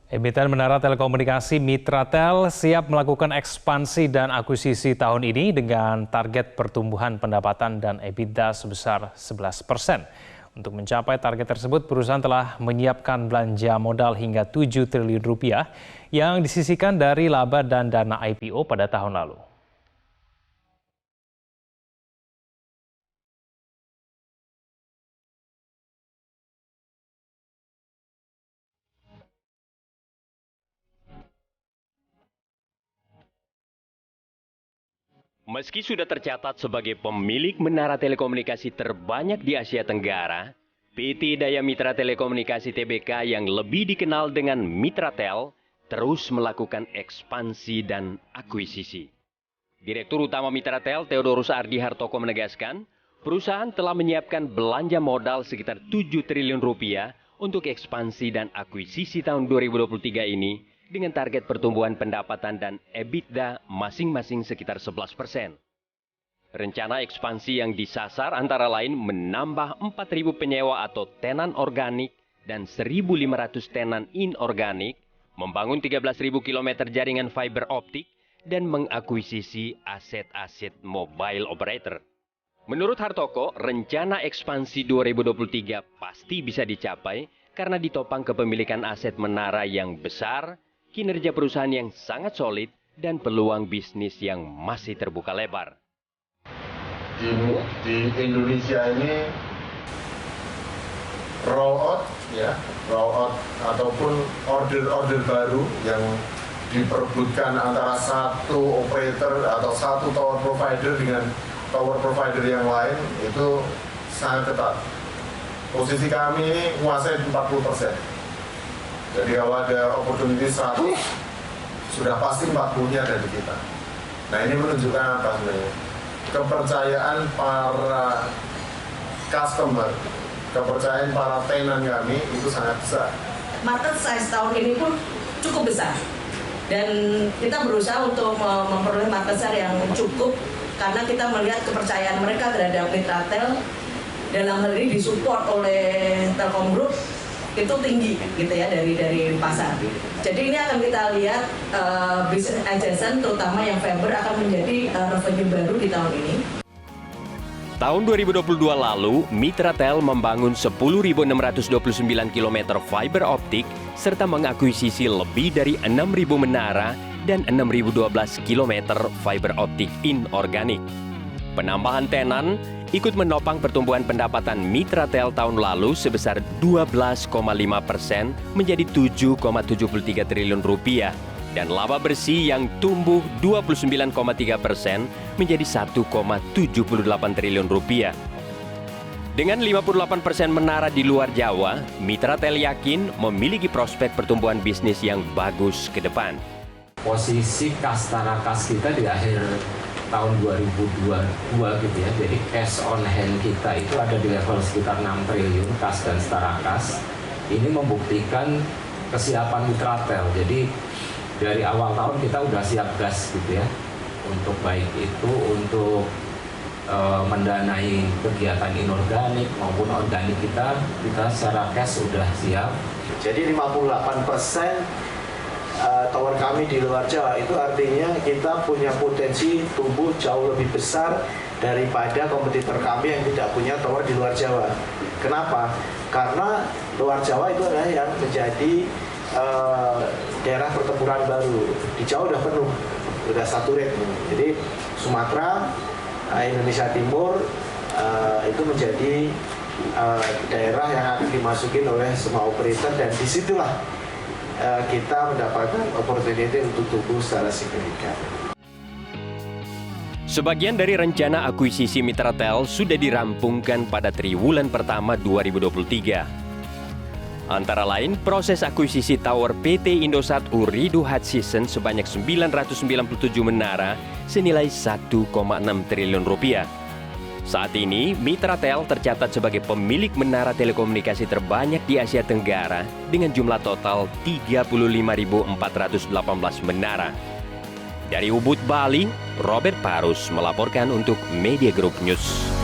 Emiten menara telekomunikasi Mitratel siap melakukan ekspansi dan akuisisi tahun ini dengan target pertumbuhan pendapatan dan EBITDA sebesar 11%. Untuk mencapai target tersebut, perusahaan telah menyiapkan belanja modal hingga 7 triliun rupiah yang disisihkan dari laba dan dana IPO pada tahun lalu. Meski sudah tercatat sebagai pemilik menara telekomunikasi terbanyak di Asia Tenggara, PT Daya Mitra Telekomunikasi Tbk yang lebih dikenal dengan Mitratel terus melakukan ekspansi dan akuisisi. Direktur Utama Mitratel, Theodorus Ardi Hartoko menegaskan, perusahaan telah menyiapkan belanja modal sekitar 7 triliun rupiah untuk ekspansi dan akuisisi tahun 2023 ini, dengan target pertumbuhan pendapatan dan EBITDA masing-masing sekitar 11%. Rencana ekspansi yang disasar antara lain menambah 4.000 penyewa atau tenan organik dan 1.500 tenan inorganik, membangun 13.000 km jaringan fiber optik, dan mengakuisisi aset-aset mobile operator. Menurut Hartoko, rencana ekspansi 2023 pasti bisa dicapai karena ditopang kepemilikan aset menara yang besar, kinerja perusahaan yang sangat solid, dan peluang bisnis yang masih terbuka lebar. Di Indonesia ini roll out ataupun order baru yang diperebutkan antara satu operator atau satu tower provider dengan tower provider yang lain itu sangat ketat. Posisi kami ini menguasai 40%. Jadi kalau ada opportunity 100, sudah pasti 40-nya ada di kita. Nah, ini menunjukkan apa sebenarnya? Kepercayaan para customer, kepercayaan para tenan kami itu sangat besar. Market size tahun ini pun cukup besar. Dan kita berusaha untuk memperoleh market share yang cukup karena kita melihat kepercayaan mereka terhadap Mitratel dalam hal ini disupport oleh Telkom Group itu tinggi gitu ya dari pasar. Jadi ini akan kita lihat bisnis adjacent terutama yang fiber akan menjadi revenue baru di tahun ini. Tahun 2022 lalu, Mitratel membangun 10.629 km fiber optik serta mengakuisisi lebih dari 6.000 menara dan 6.012 km fiber optik inorganik. Penambahan tenan ikut menopang pertumbuhan pendapatan Mitratel tahun lalu sebesar 12,5% menjadi 7,73 triliun rupiah dan laba bersih yang tumbuh 29,3% menjadi 1,78 triliun rupiah. Dengan 58% menara di luar Jawa, Mitratel yakin memiliki prospek pertumbuhan bisnis yang bagus ke depan. Posisi kas tanah kas kita di akhir tahun 2022 gitu ya, jadi cash on hand kita itu ada di level sekitar 6 triliun kas dan setara kas. Ini membuktikan kesiapan Mitratel. Jadi dari awal tahun kita udah siap gas gitu ya, untuk baik itu untuk mendanai kegiatan inorganik maupun organik kita secara cash sudah siap. Jadi 58% tower kami di luar Jawa itu artinya kita punya potensi tumbuh jauh lebih besar daripada kompetitor kami yang tidak punya tower di luar Jawa. Kenapa? Karena luar Jawa itu adalah yang menjadi daerah pertempuran baru. Di Jawa udah penuh, udah saturate. Jadi Sumatera, Indonesia Timur itu menjadi daerah yang akan dimasukin oleh semua operator dan disitulah kita mendapatkan opportunity untuk tumbuh secara signifikan. Sebagian dari rencana akuisisi Mitratel sudah dirampungkan pada triwulan pertama 2023. Antara lain, proses akuisisi tower PT Indosat Ooredoo Hutchison sebanyak 997 menara senilai 1,6 triliun rupiah. Saat ini, Mitratel tercatat sebagai pemilik menara telekomunikasi terbanyak di Asia Tenggara dengan jumlah total 35.418 menara. Dari Ubud, Bali, Robert Parus melaporkan untuk Media Group News.